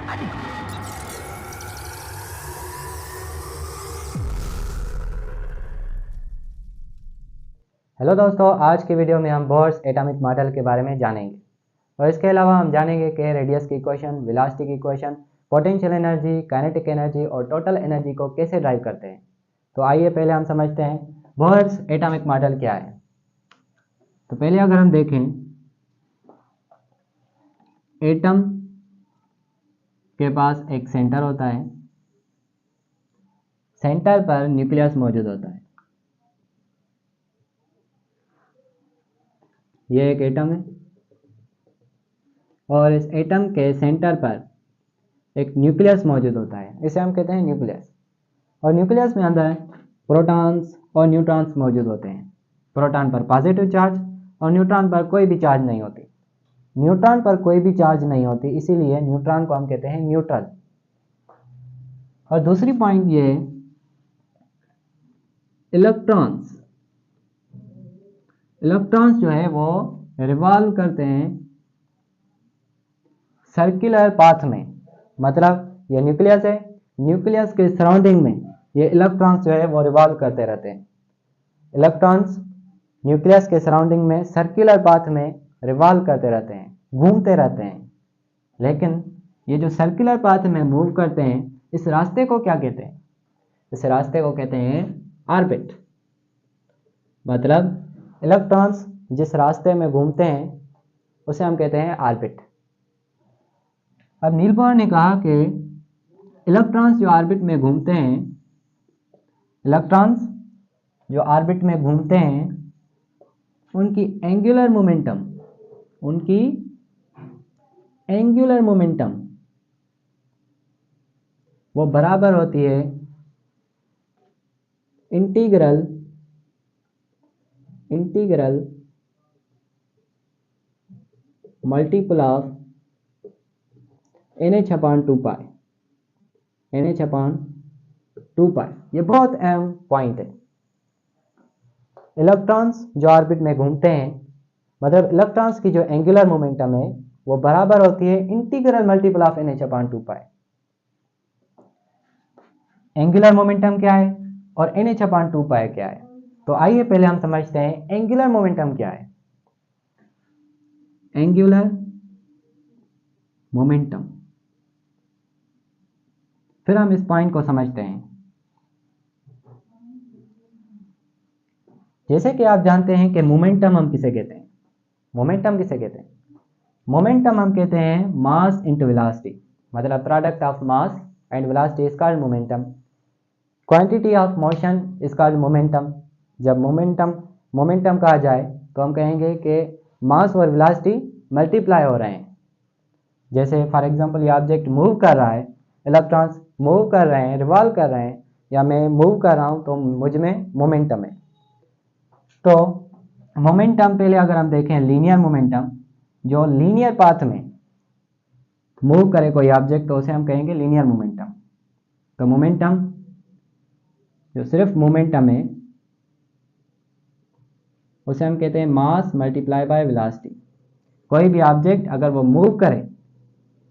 Hello दोस्तों, आज की वीडियो में हम बोर्स एटॉमिक मॉडल के बारे में जानेंगे और इसके अलावा हम जानेंगे कि रेडियस की इक्वेशन, वेलोसिटी की equation, potential energy, kinetic energy और टोटल एनर्जी को कैसे ड्राइव करते हैं। तो आइए पहले हम समझते हैं बोर्स एटॉमिक मॉडल क्या है। तो पहले अगर हम देखें, एटम के पास एक सेंटर होता है, सेंटर पर न्यूक्लियस मौजूद होता है। यह एक एटम है और इस एटम के सेंटर पर एक न्यूक्लियस मौजूद होता है, इसे हम कहते हैं न्यूक्लियस। और न्यूक्लियस में अंदर प्रोटॉन्स और न्यूट्रॉन्स मौजूद होते हैं। प्रोटॉन पर पॉजिटिव चार्ज और न्यूट्रॉन पर कोई भी चार्ज नहीं होती। न्यूट्रॉन पर कोई भी चार्ज नहीं होती, इसीलिए न्यूट्रॉन को हम कहते हैं न्यूट्रल। और दूसरी पॉइंट ये, इलेक्ट्रॉन्स जो है वो रिवॉल्व करते हैं सर्कुलर पाथ में। मतलब ये न्यूक्लियस है, न्यूक्लियस के सराउंडिंग में ये इलेक्ट्रॉन्स जो है वो रिवॉल्व करते रहते हैं। इलेक्ट्रॉन्स न्यूक्लियस के सराउंडिंग में सर्कुलर पाथ में रिवॉल्व करते रहते हैं, घूमते रहते हैं। लेकिन ये जो सर्कुलर पाथ में मूव करते हैं, इस रास्ते को क्या कहते हैं? इस रास्ते को कहते हैं ऑर्बिट। मतलब इलेक्ट्रॉन्स जिस रास्ते में घूमते हैं उसे हम कहते हैं ऑर्बिट। अब नील बोहर ने कहा कि इलेक्ट्रॉन्स जो ऑर्बिट में घूमते हैं, इलेक्ट्रॉन्स जो ऑर्बिट में घूमते हैं, उनकी एंगुलर मोमेंटम वो बराबर होती है इंटीग्रल मल्टीपल ऑफ NH/2π। ये बहुत अहम पॉइंट है। इलेक्ट्रॉन्स जो ऑर्बिट में घूमते हैं, मतलब इलेक्ट्रॉन्स की जो एंगुलर मोमेंटम है वो बराबर होती है integral multiple of NH/2π। Angular momentum क्या है और NH/2π क्या है? तो आइए पहले हम समझते हैं एंगुलर मोमेंटम क्या है। एंगुलर मोमेंटम, फिर हम इस पॉइंट को समझते हैं। जैसे कि आप जानते हैं कि मोमेंटम हम किसे कहते हैं? मोमेंटम हम कहते हैं मास इनटू वेलोसिटी। मतलब product of mass and velocity is called momentum. Quantity of motion is called momentum. जब मोमेंटम कहा जाए तो हम कहेंगे कि मास और वेलोसिटी मल्टीप्लाई हो रहे हैं। जैसे फॉर एग्जांपल ये ऑब्जेक्ट मूव कर रहा है, इलेक्ट्रॉन्स मूव कर रहे हैं, रिवॉल्व कर रहे हैं, या मैं मूव कर रहा हूं तो मुझ में मोमेंटम है। तो मोमेंटम पहले अगर हम देखें, लीनियर मोमेंटम, जो लीनियर पाथ में मूव करे कोई ऑब्जेक्ट तो उसे हम कहेंगे लीनियर मोमेंटम। तो मोमेंटम जो सिर्फ मोमेंटम है उसे हम कहते हैं मास मल्टीप्लाई बाय वेलोसिटी। कोई भी ऑब्जेक्ट अगर वो मूव करे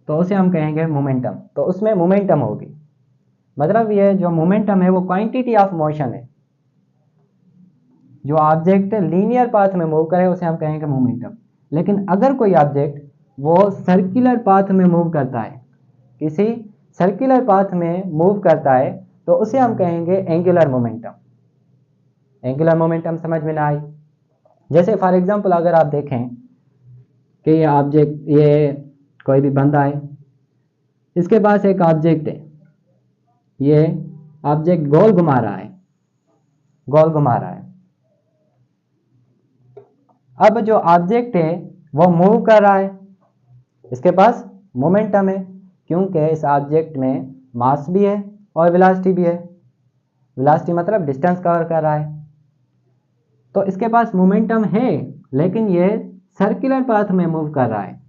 तो उसे हम कहेंगे मोमेंटम, तो उसमें मोमेंटम होगी। मतलब ये जो मोमेंटम है वो क्वांटिटी ऑफ मोशन है। जो ऑब्जेक्ट लीनियर पाथ में मूव करे उसे हम कहेंगे मोमेंटम। लेकिन अगर कोई ऑब्जेक्ट वो सर्कुलर पाथ में मूव करता है, किसी सर्कुलर पाथ में मूव करता है, तो उसे हम कहेंगे एंगुलर मोमेंटम। एंगुलर मोमेंटम समझ में ना आई? जैसे फॉर एग्जांपल अगर आप देखें कि ये ऑब्जेक्ट, ये कोई भी बंदा है, इसके पास एक ऑब्जेक्ट है, ये ऑब्जेक्ट गोल घुमा रहा है। अब जो ऑब्जेक्ट है वो मूव कर रहा है, इसके पास मोमेंटम है, क्योंकि इस ऑब्जेक्ट में मास भी है और वेलोसिटी भी है। वेलोसिटी मतलब डिस्टेंस कवर कर रहा है, तो इसके पास मोमेंटम है। लेकिन ये सर्कुलर पाथ में मूव कर रहा है।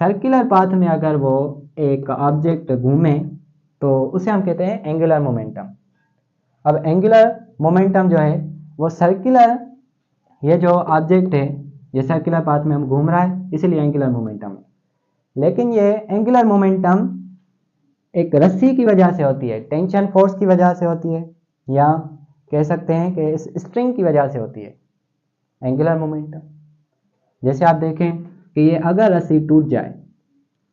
सर्कुलर पाथ में अगर वो एक ऑब्जेक्ट घूमे तो उसे हम कहते हैं एंगुलर मोमेंटम। अब एंगुलर मोमेंटम जो है वो सर्कुलर, ये जो ऑब्जेक्ट है ये सर्कुलर पाथ में हम घूम रहा है, इसीलिए एंगुलर मोमेंटम है। लेकिन ये एंगुलर मोमेंटम एक रस्सी की वजह से होती है, टेंशन फोर्स की वजह से होती है, या कह सकते हैं कि इस स्ट्रिंग की वजह से होती है एंगुलर मोमेंटम। जैसे आप देखें कि ये अगर रस्सी टूट जाए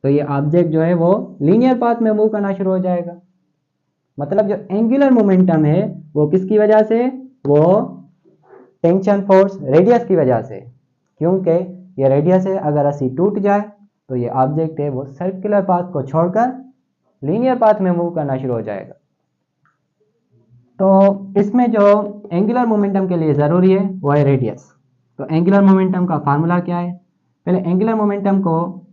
तो ये ऑब्जेक्ट जो है वो लीनियर पाथ में मूव करना शुरू हो जाएगा। मतलब जो एंगुलर मोमेंटम है वो किसकी वजह से, वो टेंशन फोर्स रेडियस की वजह से, क्योंकि ये रेडियस है, अगर रस्सी टूट जाए तो ये ऑब्जेक्ट है वो सर्कुलर पाथ को छोड़कर लीनियर पाथ में मूव करना शुरू हो जाएगा। तो इसमें जो एंगुलर मोमेंटम के लिए ज़रूरी है वो है रेडियस। तो एंगुलर मोमेंटम का फार्मूला क्या है, पहले एंगुलर मोमेंटम को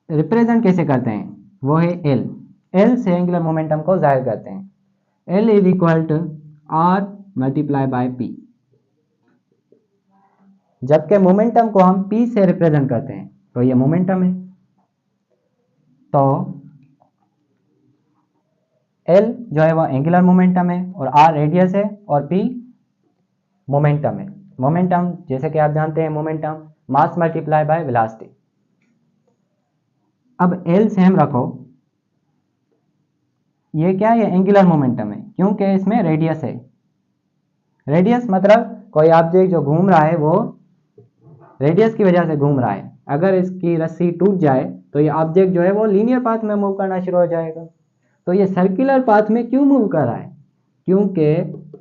रिप्रेजेंट कैसे करते हैं, वो है एल। एल से एंगुलर मोमेंटम को जाहिर करते हैं। L is equal to R multiply by P. जबकि मोमेंटम को हम पी से रिप्रेजेंट करते हैं तो ये मोमेंटम है। तो एल जो है वो एंगुलर मोमेंटम है और आर रेडियस है और पी मोमेंटम है। मोमेंटम जैसे कि आप जानते हैं momentum mass multiply by velocity. अब एल सेम रखो, ये क्या है, ये एंगुलर मोमेंटम है क्योंकि इसमें रेडियस है। रेडियस मतलब कोई ऑब्जेक्ट जो घूम रहा है वो रेडियस की वजह से घूम रहा है। अगर इसकी रस्सी टूट जाए तो ये ऑब्जेक्ट जो है वो लीनियर पाथ में मूव करना शुरू हो जाएगा। तो ये सर्कुलर पाथ में क्यों मूव कर रहा है, क्योंकि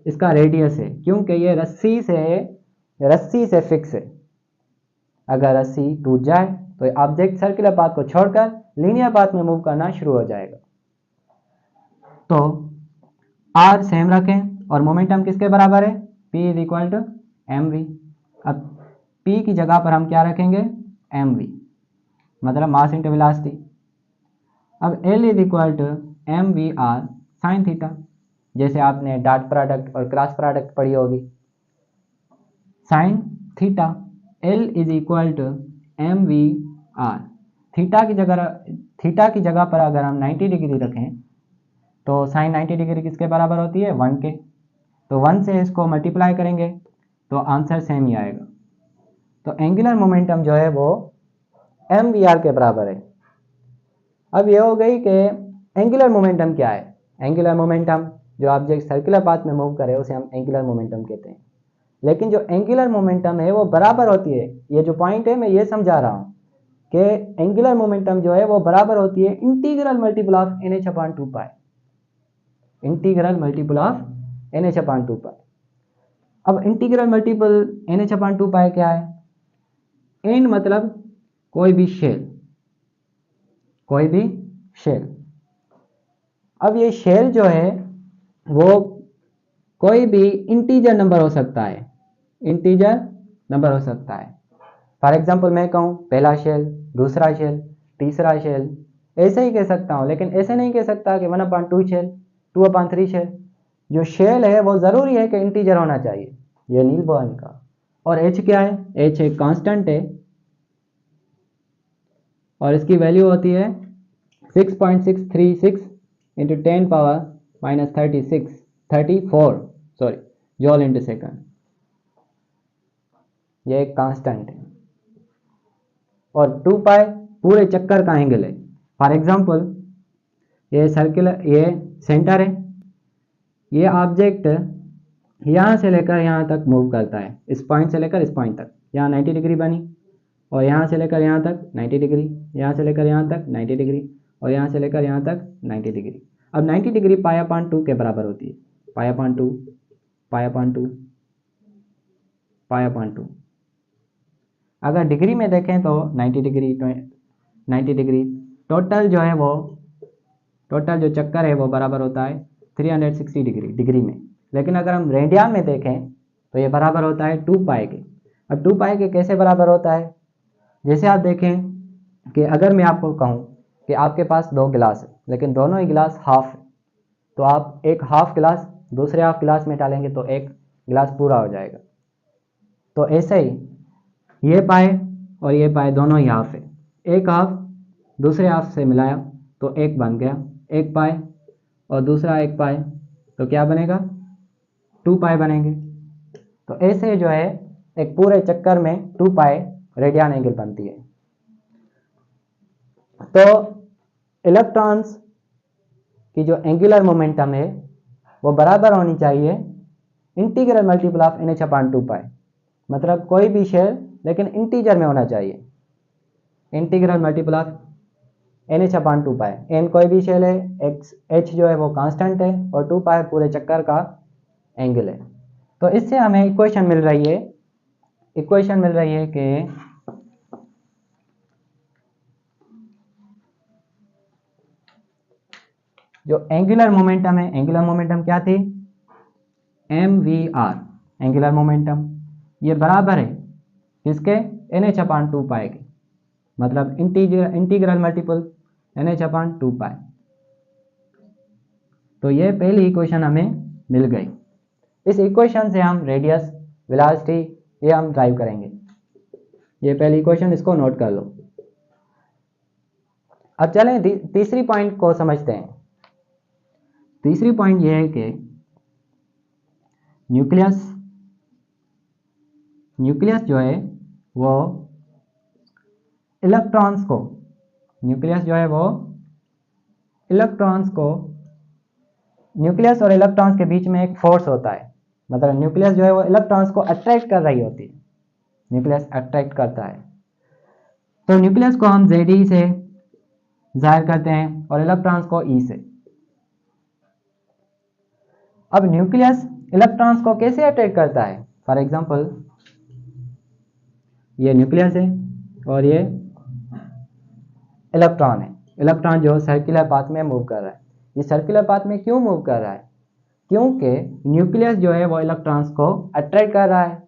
इसका रेडियस है, क्योंकि ये रस्सी से फिक्स है। अगर रस्सी टूट जाए तो ये ऑब्जेक्ट सर्कुलर पाथ को छोड़कर लीनियर पाथ में मूव करना शुरू हो जाएगा। तो आर सेम रखें और मोमेंटम किसके बराबर है, P is equal to M V. अब P की जगह पर हम क्या रखेंगे, एम वी, मतलब मास इंटू वेलोसिटी। अब L is equal to M V R sine theta, जैसे आपने डॉट प्रोडक्ट और क्रॉस प्रोडक्ट पढ़ी होगी, sine theta. L is equal to M V R. Theta की जगह पर अगर हम 90 डिग्री रखें तो साइन 90 डिग्री किसके बराबर होती है, 1 के। तो 1 से इसको मल्टीप्लाई करेंगे तो आंसर सेम ही आएगा। तो एंगुलर मोमेंटम जो है वो एम वी आर के बराबर है। अब ये हो गई कि एंगुलर मोमेंटम क्या है। एंगुलर मोमेंटम जो ऑब्जेक्ट सर्कुलर पाथ में मूव करे उसे हम एंगुलर मोमेंटम कहते हैं। लेकिन जो एंगुलर मोमेंटम है वो बराबर होती है, ये जो पॉइंट है मैं ये समझा रहा हूँ कि एंगुलर मोमेंटम जो है वो बराबर होती है integral multiple of N H upon 2 pi. Integral multiple of N H upon 2 pi. अब integral multiple N H upon 2 pi क्या है, एन मतलब कोई भी शेल। अब ये शेल जो है वो कोई भी इंटीजर नंबर हो सकता है, फॉर एग्जांपल मैं कहूँ पहला शेल, दूसरा शेल, तीसरा शेल, ऐसे ही कह सकता हूँ, लेकिन ऐसे नहीं कह सकता कि 1/2 शेल, 2/3 शेल। जो शेल है वो ज़रूरी है कि इंटीजर होना चाहिए, ये नील बोर्न का। और एच क्या है, एच एक कांस्टेंट है और इसकी वैल्यू होती है 6.636 इंटू 10⁻⁻34 जॉल इंटू सेकंड। ये एक कांस्टेंट है और 2 पाई पूरे चक्कर का एंगल है। फॉर एग्जांपल ये सेंटर है, ये ऑब्जेक्ट यहाँ से लेकर यहाँ तक मूव करता है, इस पॉइंट से लेकर इस पॉइंट तक, यहाँ 90 डिग्री बनी, और यहाँ से लेकर यहाँ तक 90 डिग्री, यहाँ से लेकर यहाँ तक 90 डिग्री, और यहाँ से लेकर यहाँ तक 90 डिग्री। अब 90 डिग्री पाई/2 के बराबर होती है, पाई/2 पाई/2। अगर डिग्री में देखें तो 90 डिग्री टोटल जो है वो टोटल जो चक्कर है वो बराबर होता है 360 डिग्री में। लेकिन अगर हम रेडियन में देखें तो ये बराबर होता है 2 पाई के। अब 2 पाई के कैसे बराबर होता है, जैसे आप देखें कि अगर मैं आपको कहूँ कि आपके पास 2 गिलास है लेकिन दोनों ही गिलास हाफ है, तो आप एक हाफ गिलास दूसरे हाफ गिलास में डालेंगे तो एक गिलास पूरा हो जाएगा। तो ऐसे ही ये पाए और ये पाए दोनों ही हाफ है, एक हाफ दूसरे हाफ से मिलाया तो एक बन गया, एक पाए और दूसरा एक पाए तो क्या बनेगा, 2 पाए बनेंगे। तो ऐसे जो है एक पूरे चक्कर में 2 पाए रेडियन एंगल बनती है। तो इलेक्ट्रॉन्स की जो एंगुलर मोमेंटम है वो बराबर होनी चाहिए integral multiple of NH upon 2 pi, मतलब कोई भी शेल लेकिन इंटीजर में होना चाहिए, integral multiple of NH upon 2 pi. n कोई भी शेल है, h जो है वो कांस्टेंट है और 2 पाई पूरे चक्कर का एंगल है। तो इससे हमें इक्वेशन मिल रही है कि जो एंगुलर मोमेंटम है, एंगुलर मोमेंटम क्या थी, mvr, एंगुलर मोमेंटम, ये बराबर है किसके, NH अपॉन 2 पाई के, मतलब integral multiple NH upon 2 pi. तो ये पहली इक्वेशन हमें मिल गई। इस इक्वेशन से हम रेडियस, वेलोसिटी ये हम ड्राइव करेंगे। ये पहली इक्वेशन, इसको नोट कर लो। अब चलें तीसरी पॉइंट को समझते हैं। तीसरी पॉइंट ये है कि न्यूक्लियस जो है वो इलेक्ट्रॉन्स को, न्यूक्लियस और इलेक्ट्रॉन्स के बीच में एक फोर्स होता है, मतलब न्यूक्लियस जो है वो इलेक्ट्रॉन्स को अट्रैक्ट कर रही होती है, न्यूक्लियस अट्रैक्ट करता है। तो न्यूक्लियस को हम Ze से जाहिर करते हैं और इलेक्ट्रॉन्स को E से। अब न्यूक्लियस इलेक्ट्रॉन्स को कैसे अट्रैक्ट करता है, फॉर एग्जांपल ये न्यूक्लियस है और ये इलेक्ट्रॉन है, इलेक्ट्रॉन जो सर्कुलर पाथ में मूव कर रहा है। ये सर्कुलर पाथ में क्यों मूव कर रहा है, क्योंकि न्यूक्लियस जो है वो इलेक्ट्रॉन्स को अट्रैक्ट कर रहा है।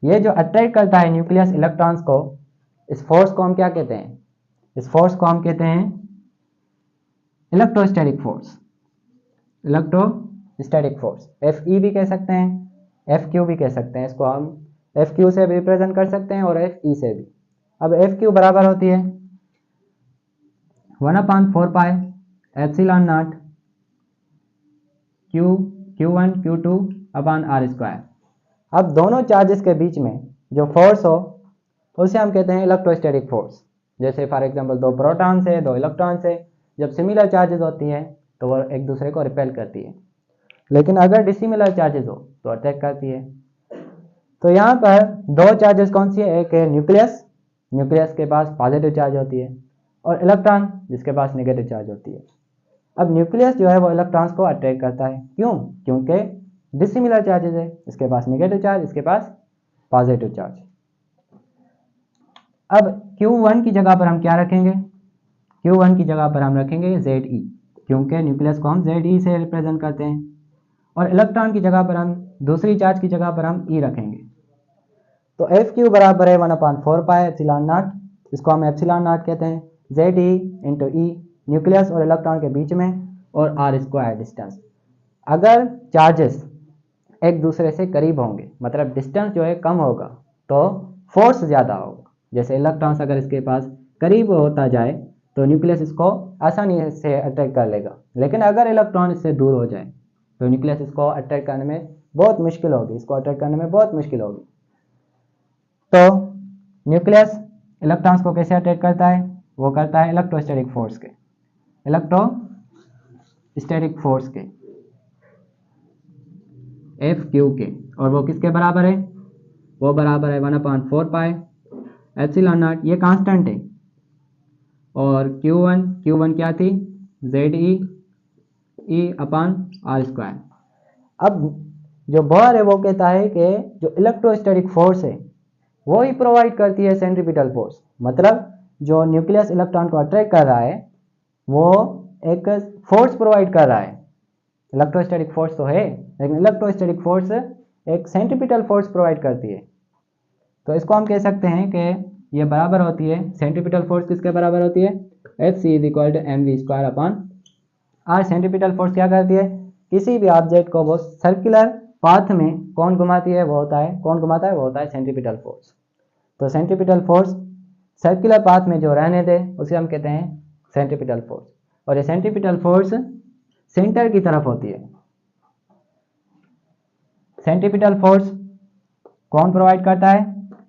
ये जो अट्रैक्ट करता है न्यूक्लियस इलेक्ट्रॉन्स को, इस फोर्स को हम क्या कहते हैं, इस फोर्स को हम कहते हैं electrostatic force, electrostatic force. Fe भी कह सकते हैं, Fq भी कह सकते हैं, इसको हम Fq से भी रिप्रेजेंट कर सकते हैं और Fe से भी। अब Fq बराबर होती है 1/4 pi epsilon not Q1 Q2 upon R square. अब दोनों चार्जेस के बीच में जो फोर्स हो उसे हम कहते हैं इलेक्ट्रोस्टैटिक फोर्स। जैसे फॉर एग्जांपल दो प्रोटॉन्स है, दो इलेक्ट्रॉन्स है, जब सिमिलर चार्जेस होती है तो वो एक दूसरे को रिपेल करती है, लेकिन अगर डिसिमिलर चार्जेस हो तो अटैक करती है। तो यहाँ पर दो चार्जेस कौन सी है, एक है न्यूक्लियस के पास पॉजिटिव चार्ज होती है और इलेक्ट्रॉन जिसके पास नेगेटिव चार्ज होती है। अब न्यूक्लियस जो है वो इलेक्ट्रॉन्स को अट्रैक्ट करता है, क्यों, क्योंकि डिसिमिलर चार्जेस है, इसके पास नेगेटिव चार्ज, इसके पास पॉजिटिव चार्ज। अब Q1 की जगह पर हम क्या रखेंगे, Q1 की जगह पर हम रखेंगे Ze, क्योंकि न्यूक्लियस को हम Ze से रिप्रेजेंट करते हैं, और इलेक्ट्रॉन की जगह पर हम दूसरी चार्ज की जगह पर हम E रखेंगे। तो Fq बराबर है 1/4 पाई एप्सिलॉन नॉट, इसको हम एप्सिलॉन नॉट कहते हैं, Ze इंटू E, न्यूक्लियस और इलेक्ट्रॉन के बीच में, और R स्क्वायर डिस्टेंस। अगर चार्जेस एक दूसरे से करीब होंगे, मतलब डिस्टेंस जो है कम होगा, तो फोर्स ज़्यादा होगा। जैसे इलेक्ट्रॉन्स अगर इसके पास करीब होता जाए तो न्यूक्लियस इसको आसानी से अट्रैक्ट कर लेगा, लेकिन अगर इलेक्ट्रॉन इससे दूर हो जाए तो न्यूक्लियस इसको अट्रैक्ट करने में बहुत मुश्किल होगी, इसको अट्रैक्ट करने में बहुत मुश्किल होगी। तो न्यूक्लियस इलेक्ट्रॉन्स को कैसे अट्रैक्ट करता है, वो करता है इलेक्ट्रोस्टैटिक फोर्स के, इलेक्ट्रोस्टैटिक फोर्स के Fq के, और वो किसके बराबर है, वो बराबर है 1/4 पाई एप्सिलॉन नॉट, ये कांस्टेंट है, और Q1 क्या थी, Ze E upon R square. अब जो बोर है वो कहता है कि जो इलेक्ट्रोस्टैटिक फोर्स है वो ही प्रोवाइड करती है सेंट्रीपिटल फोर्स, मतलब जो न्यूक्लियस इलेक्ट्रॉन को अट्रैक्ट कर रहा है वो एक फोर्स प्रोवाइड कर रहा है। इलेक्ट्रोस्टैटिक फोर्स तो है, लेकिन इलेक्ट्रोस्टैटिक फोर्स एक सेंट्रीपिटल फोर्स प्रोवाइड करती है। तो इसको हम कह सकते हैं कि ये बराबर होती है, सेंट्रीपिटल फोर्स किसके बराबर होती है, Fc = mv² upon R। Centripetal force क्या करती है, किसी भी ऑब्जेक्ट को वो सर्कुलर पाथ में कौन घुमाती है, वो होता है, कौन घुमाता है, वो होता है सेंट्रीपिटल फोर्स। तो सेंट्रीपिटल फोर्स सर्कुलर पाथ में जो रहने दे उसे हम कहते हैं सेंट्रीपिटल फोर्स, और ये सेंट्रीपिटल फोर्स सेंटर की तरफ होती है। सेंट्रीपिटल फोर्स कौन प्रोवाइड करता है,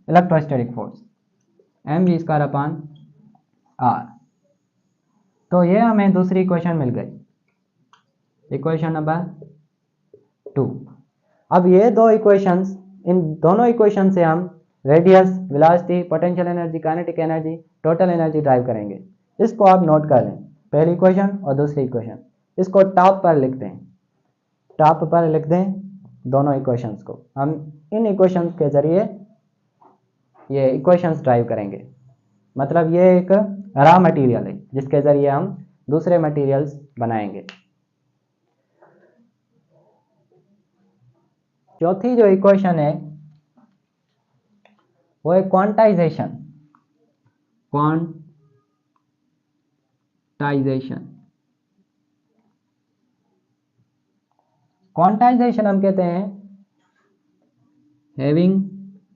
electrostatic force, mv² upon are. तो ये हमें दूसरी इक्वेशन मिल गई, इक्वेशन नंबर 2। अब ये दो इक्वेशंस, इन दोनों इक्वेशन से हम radius, velocity, potential energy, kinetic energy, total energy drive करेंगे। इसको आप नोट कर लें, पहली इक्वेशन और दूसरी इक्वेशन। इसको टॉप पर लिखते हैं, टॉप पर लिख दें दोनों इक्वेशंस को। हम इन इक्वेशंस के जरिए ये इक्वेशंस ड्राइव करेंगे। मतलब ये एक रॉ मटेरियल है जिसके जरिए हम दूसरे मटेरियल्स बनाएंगे। चौथी जो इक्वेशन है वो है क्वांटाइजेशन। क्वांटाइजेशन हम कहते हैं having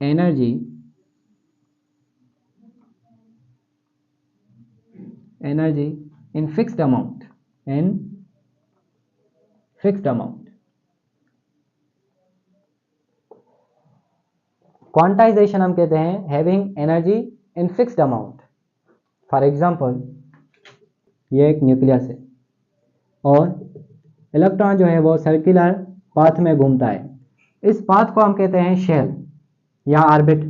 energy in fixed amount, quantization हम कहते हैं having energy in fixed amount. For example, ये एक न्यूक्लियस है और इलेक्ट्रॉन जो है वो सर्कुलर पाथ में घूमता है। इस पाथ को हम कहते हैं शेल या ऑर्बिट।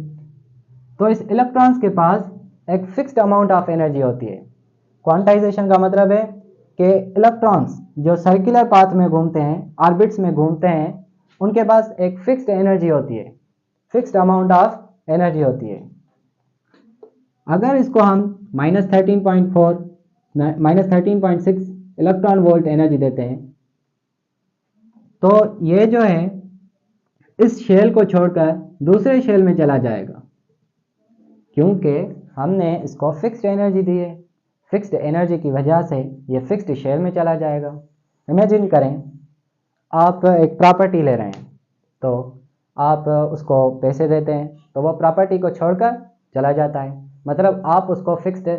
तो इस इलेक्ट्रॉन्स के पास एक फिक्स्ड अमाउंट ऑफ एनर्जी होती है। क्वांटाइजेशन का मतलब है कि इलेक्ट्रॉन्स जो सर्कुलर पाथ में घूमते हैं, ऑर्बिट्स में घूमते हैं, उनके पास एक फिक्स्ड एनर्जी होती है, फिक्स्ड अमाउंट ऑफ एनर्जी होती है। अगर इसको हम -13.6 इलेक्ट्रॉन वोल्ट एनर्जी देते हैं तो ये जो है इस शेल को छोड़कर दूसरे शेल में चला जाएगा, क्योंकि हमने इसको फिक्स्ड एनर्जी दी है। फिक्स्ड एनर्जी की वजह से ये फिक्स्ड शेल में चला जाएगा। इमेजिन करें आप एक प्रॉपर्टी ले रहे हैं, तो आप उसको पैसे देते हैं तो वो प्रॉपर्टी को छोड़कर चला जाता है। मतलब आप उसको फिक्स्ड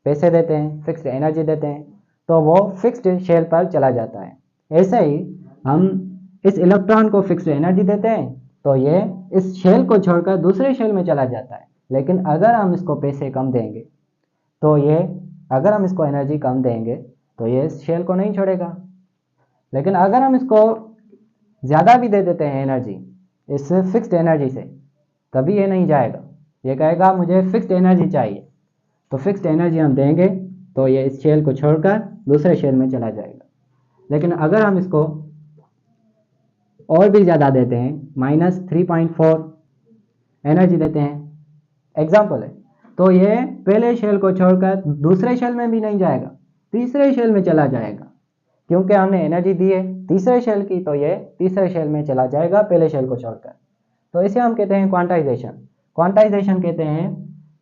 पैसे देते हैं, फिक्स्ड एनर्जी देते हैं, तो वो फिक्स्ड शेल पर चला जाता है। ऐसे ही हम इस इलेक्ट्रॉन को फिक्स्ड एनर्जी देते हैं तो ये इस शेल को छोड़कर दूसरे शेल में चला जाता है। लेकिन अगर हम इसको पैसे कम देंगे तो ये, अगर हम इसको एनर्जी कम देंगे तो ये इस शेल को नहीं छोड़ेगा। लेकिन अगर हम इसको ज़्यादा भी दे देते हैं एनर्जी इस फिक्स्ड एनर्जी से, तभी ये नहीं जाएगा। ये कहेगा मुझे फिक्स्ड एनर्जी चाहिए, तो फिक्स्ड एनर्जी हम देंगे तो ये इस शेल को छोड़कर दूसरे शेल में चला जाएगा। लेकिन अगर हम इसको और भी ज़्यादा देते हैं, -3.4 एनर्जी देते हैं, एग्जाम्पल है, तो ये पहले शेल को छोड़कर दूसरे शेल में भी नहीं जाएगा, तीसरे शेल में चला जाएगा। क्योंकि हमने एनर्जी दी है तीसरे शेल की, तो ये तीसरे शेल में चला जाएगा पहले शेल को छोड़कर। तो इसे हम कहते हैं क्वांटाइजेशन। क्वांटाइजेशन कहते हैं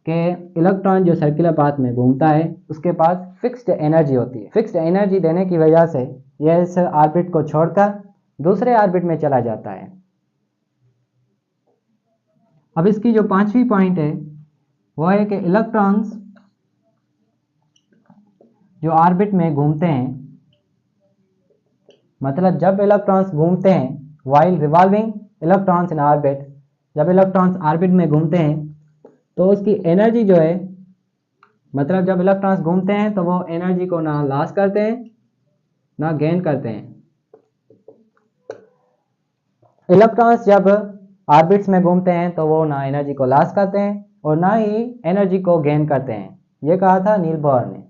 कि इलेक्ट्रॉन जो सर्कुलर पाथ में घूमता है उसके पास फिक्स्ड एनर्जी होती है। फिक्स्ड एनर्जी देने की वजह से यह इस ऑर्बिट को छोड़कर दूसरे ऑर्बिट में चला जाता है। अब इसकी जो पांचवी पॉइंट है वो है कि इलेक्ट्रॉन्स जो ऑर्बिट में घूमते हैं, मतलब जब इलेक्ट्रॉन्स घूमते हैं, while revolving electrons in orbit, जब इलेक्ट्रॉन्स ऑर्बिट में घूमते हैं तो उसकी एनर्जी जो है, मतलब जब इलेक्ट्रॉन्स घूमते हैं तो वो एनर्जी को ना लॉस करते हैं ना गेन करते हैं। इलेक्ट्रॉन्स जब ऑर्बिट्स में घूमते हैं तो वो ना एनर्जी को लॉस करते हैं और ना ही एनर्जी को गेन करते हैं। ये कहा था नील बोर ने।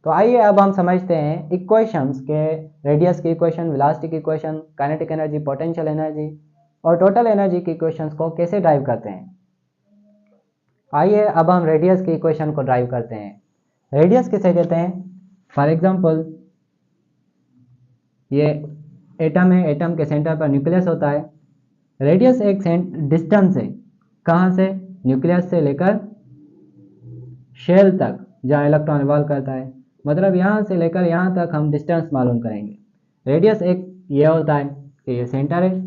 तो आइए अब हम समझते हैं इक्वेशंस के, रेडियस की इक्वेशन, वेलोसिटी की equation, kinetic energy, potential energy और टोटल एनर्जी की इक्वेशंस को कैसे ड्राइव करते हैं। आइए अब हम रेडियस की इक्वेशन को ड्राइव करते हैं। रेडियस किसे कहते हैं? फॉर एग्जांपल, ये एटम है, एटम के सेंटर पर न्यूक्लियस होता है। रेडियस एक डिस्टेंस है, कहाँ से? न्यूक्लियस से लेकर शेल तक जहाँ इलेक्ट्रॉन रिवॉल्व करता है। मतलब यहाँ से लेकर यहाँ तक हम डिस्टेंस मालूम करेंगे। रेडियस एक ये होता है कि ये सेंटर है,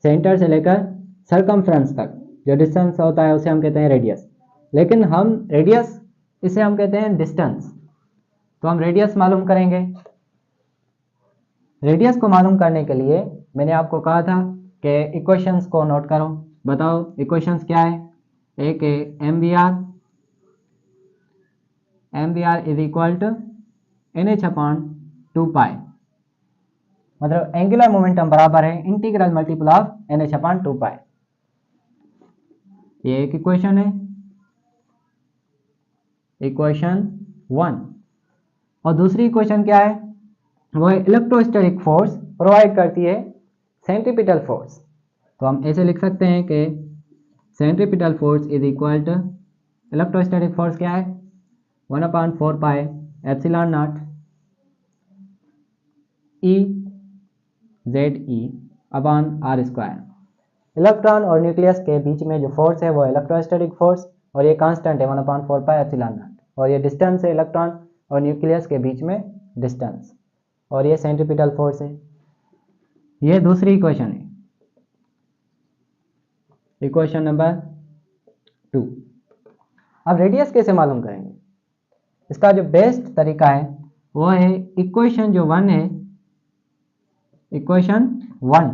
सेंटर से लेकर सरकमफ्रेंस तक जो डिस्टेंस होता है उसे हम कहते हैं रेडियस। लेकिन हम रेडियस, इसे हम कहते हैं डिस्टेंस। तो हम रेडियस मालूम करेंगे। रेडियस को मालूम करने के लिए मैंने आपको कहा था कि इक्वेशंस को नोट करो। बताओ इक्वेशंस क्या है? एक है mvr mvr is equal to NH upon 2 pi, मतलब एंगुलर मोमेंटम बराबर है integral multiple of NH upon 2 pi. ये एक इक्वेशन है, इक्वेशन 1। और दूसरी इक्वेशन क्या है, वो है इलेक्ट्रोस्टैटिक फोर्स प्रोवाइड करती है सेंट्रीपिटल फोर्स। तो हम ऐसे लिख सकते हैं कि centripetal force is equal to electrostatic force क्या है 1/4 pi epsilon not E ZE upon R square. Electron और न्यूक्लियस के बीच में जो फोर्स है वो इलेक्ट्रोस्टैटिक फोर्स, और ये कांस्टेंट है 1/4 पाई एप्सिलॉन नॉट, और ये डिस्टेंस है इलेक्ट्रॉन और न्यूक्लियस के बीच में डिस्टेंस, और ये सेंट्रीपिटल फोर्स है। ये दूसरी इक्वेशन है, इक्वेशन नंबर 2। अब रेडियस कैसे मालूम करेंगे, इसका जो बेस्ट तरीका है वो है इक्वेशन जो 1 है, इक्वेशन 1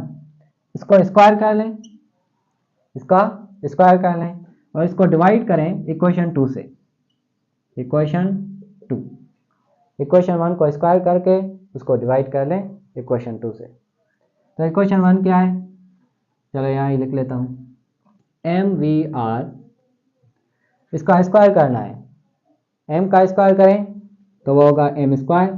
इसको स्क्वायर कर लें, इसका स्क्वायर कर लें और इसको डिवाइड करें इक्वेशन 2 से। इक्वेशन 2, इक्वेशन 1 को स्क्वायर करके उसको डिवाइड कर लें इक्वेशन 2 से। तो इक्वेशन 1 क्या है, चलो यहाँ ही लिख लेता हूँ, mvr, इसका स्क्वायर करना है, m का स्क्वायर करें तो वो होगा m स्क्वायर,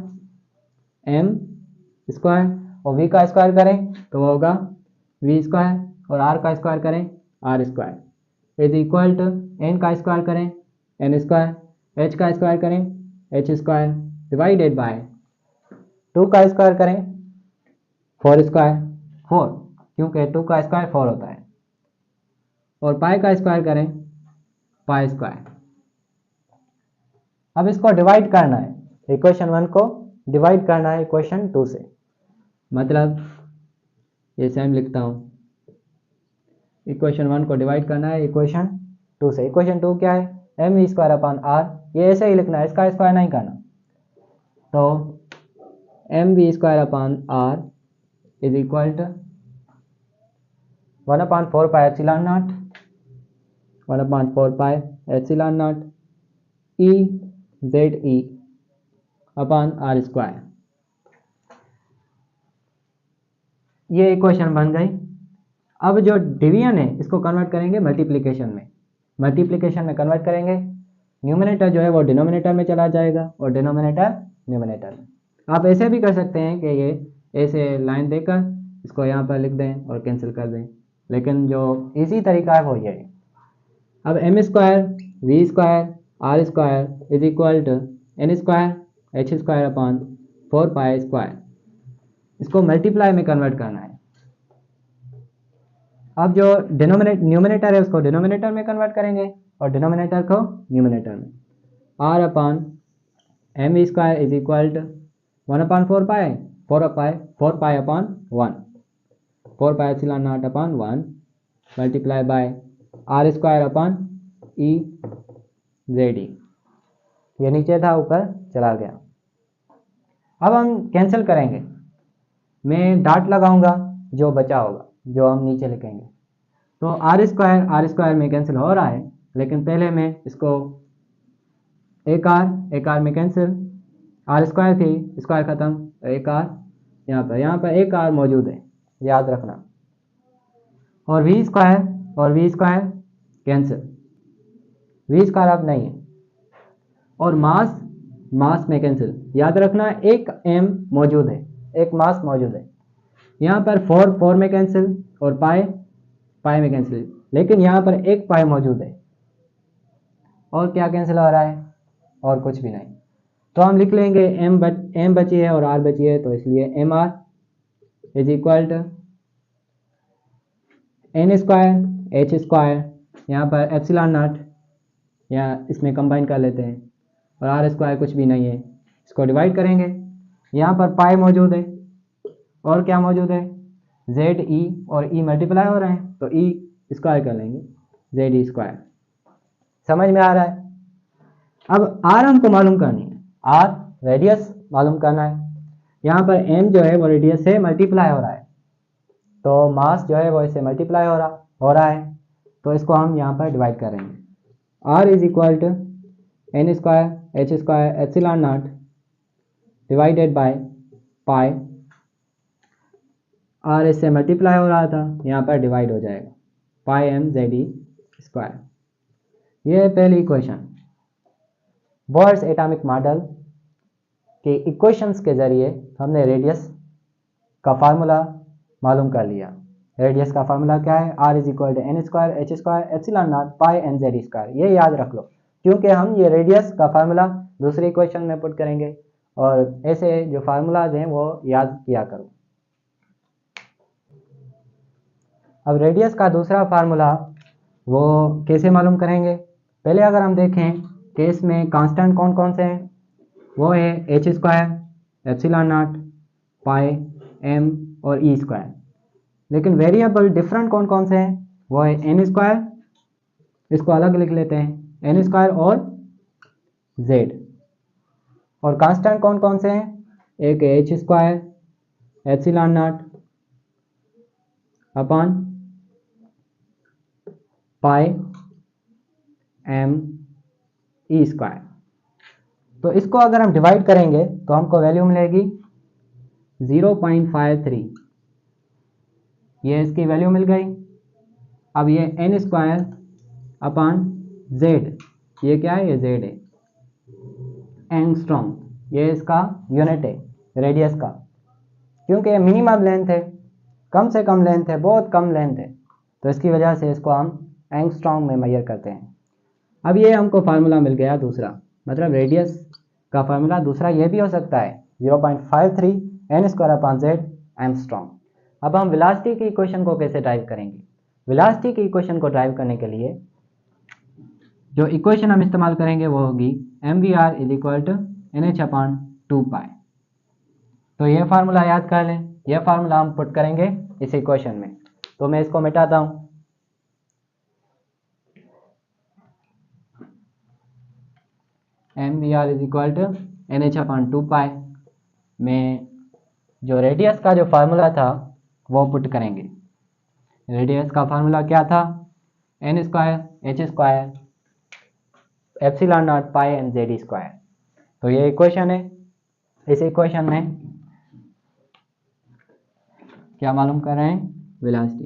और v का स्क्वायर करें तो वो होगा v स्क्वायर, और r का स्क्वायर करें r square is equal to n का स्क्वायर करें n स्क्वायर, h का स्क्वायर करें h स्क्वायर डिवाइडेड बाय 2 का स्क्वायर करें 4 स्क्वायर, 4 क्योंकि 2 का स्क्वायर 4 होता है, और पाई का स्क्वायर करें पाई स्क्वायर। अब इसको डिवाइड करना है, इक्वेशन 1 को डिवाइड करना है इक्वेशन 2 से, मतलब ये सेम लिखता हूँ, इक्वेशन 1 को डिवाइड करना है इक्वेशन 2 से। इक्वेशन 2 क्या है, mv स्क्वायर अपॉन r, ये ऐसे ही लिखना है, इसका स्क्वायर नहीं करना। तो mv square upon r is equal to 1/4 pi epsilon not, 1/4 pi epsilon not E ZE upon R square. ये इक्वेशन बन गई। अब जो डिवीजन है इसको कन्वर्ट करेंगे मल्टीप्लिकेशन में, मल्टीप्लिकेशन में कन्वर्ट करेंगे, न्यूमरेटर जो है वो डिनोमिनेटर में चला जाएगा और डिनोमिनेटर न्यूमरेटर में। आप ऐसे भी कर सकते हैं कि ये ऐसे लाइन देकर इसको यहाँ पर लिख दें और कैंसिल कर दें, लेकिन जो इजी तरीका है वो ये है। अब m square v square r square is equal to n square h square upon 4 pi square, इसको मल्टीप्लाई में कन्वर्ट करना है। अब जो न्यूमरेटर है उसको डिनोमिनेटर में कन्वर्ट करेंगे और डिनोमिनेटर को न्यूमरेटर में। r upon m square is equal to 1/4 pi 4 pi upon 1, 4 pi epsilon naught upon 1 multiply by r square upon E ZE, ये नीचे था ऊपर चला गया। अब हम कैंसिल करेंगे, मैं डॉट लगाऊंगा, जो बचा होगा जो हम नीचे लिखेंगे। तो r स्क्वायर में कैंसिल हो रहा है, लेकिन पहले मैं इसको एक r में कैंसिल, r स्क्वायर थी स्क्वायर खत्म, एक r यहाँ पर एक r मौजूद है, याद रखना, और v square cancel, v square अब नहीं है, और मास में कैंसिल, याद रखना एक m मौजूद है, एक मास मौजूद है। यहाँ पर 4 में कैंसिल और पाई में कैंसिल, लेकिन यहाँ पर एक पाई मौजूद है, और क्या कैंसिल हो रहा है, और कुछ भी नहीं। तो हम लिख लेंगे m बची है और r बची है, तो इसलिए mr is equal to n square h square, यहाँ पर एप्सिलॉन नॉट या इसमें कंबाइन कर लेते हैं, और r स्क्वायर कुछ भी नहीं है, इसको डिवाइड करेंगे, यहाँ पर पाई मौजूद है और क्या मौजूद है ZE, और E मल्टीप्लाई हो रहे हैं तो E स्क्वायर कर लेंगे ZE स्क्वायर। समझ में आ रहा है। अब R हमको मालूम करनी है, R रेडियस मालूम करना है। यहाँ पर M जो है वो रेडियस से मल्टीप्लाई हो रहा है, तो मास जो है वो इससे मल्टीप्लाई हो रहा है, तो इसको हम यहाँ पर डिवाइड करेंगे। R is equal to N square H square epsilon naught divided by pi, R इससे मल्टीप्लाई हो रहा था, यहाँ पर डिवाइड हो जाएगा, pi M Z E square. ये है पहली इक्वेशन। बोर्स एटॉमिक मॉडल के इक्वेशंस के ज़रिए हमने रेडियस का फार्मूला मालूम कर लिया। रेडियस का फार्मूला क्या है? R is equal to N square H square epsilon naught pi M Z square. ये याद रख लो, क्योंकि हम ये रेडियस का फार्मूला दूसरी इक्वेशन में पुट करेंगे और ऐसे जो फार्मूलाज हैं वो याद किया करो। अब रेडियस का दूसरा फार्मूला वो कैसे मालूम करेंगे? पहले अगर हम देखें कि इसमें कांस्टेंट कौन कौन से हैं, वो है H square epsilon naught pi M और ई स्क्वायर। लेकिन वेरिएबल डिफरेंट कौन कौन से हैं? वो है एन स्क्वायर, इसको अलग लिख लेते हैं, एन स्क्वायर और जेड। और कांस्टेंट कौन कौन से हैं? एक H square epsilon naught upon pi M E square. तो इसको अगर हम डिवाइड करेंगे तो हमको वैल्यू मिलेगी 0.53। ये इसकी वैल्यू मिल गई। अब ये एन स्क्वायर अपॉन जेड, ये क्या है? ये जेड है, एंगस्ट्रॉम, ये इसका यूनिट है रेडियस का, क्योंकि मिनिमम लेंथ है, कम से कम लेंथ है, बहुत कम लेंथ है, तो इसकी वजह से इसको हम एंगस्ट्रॉम में मेजर करते हैं। अब ये हमको फार्मूला मिल गया दूसरा, मतलब रेडियस का फार्मूला दूसरा ये भी हो सकता है 0.53 N square upon Z angstrom. अब हम वेलोसिटी की इक्वेशन को कैसे ड्राइव करेंगे? वेलोसिटी की इक्वेशन को ड्राइव करने के लिए जो इक्वेशन हम इस्तेमाल करेंगे वो होगी mvr is equal to N H upon 2 pi. तो ये फार्मूला याद कर लें, यह फार्मूला हम पुट करेंगे इस इक्वेशन में। तो मैं इसको मिटाता हूँ। mvr is equal to N H upon 2 pi में जो रेडियस का जो फार्मूला था वो पुट करेंगे। रेडियस का फार्मूला क्या था? N square H square epsilon naught pi M Z square. तो ये इक्वेशन है। इस इक्वेशन में क्या मालूम कर रहे हैं? वेलोसिटी।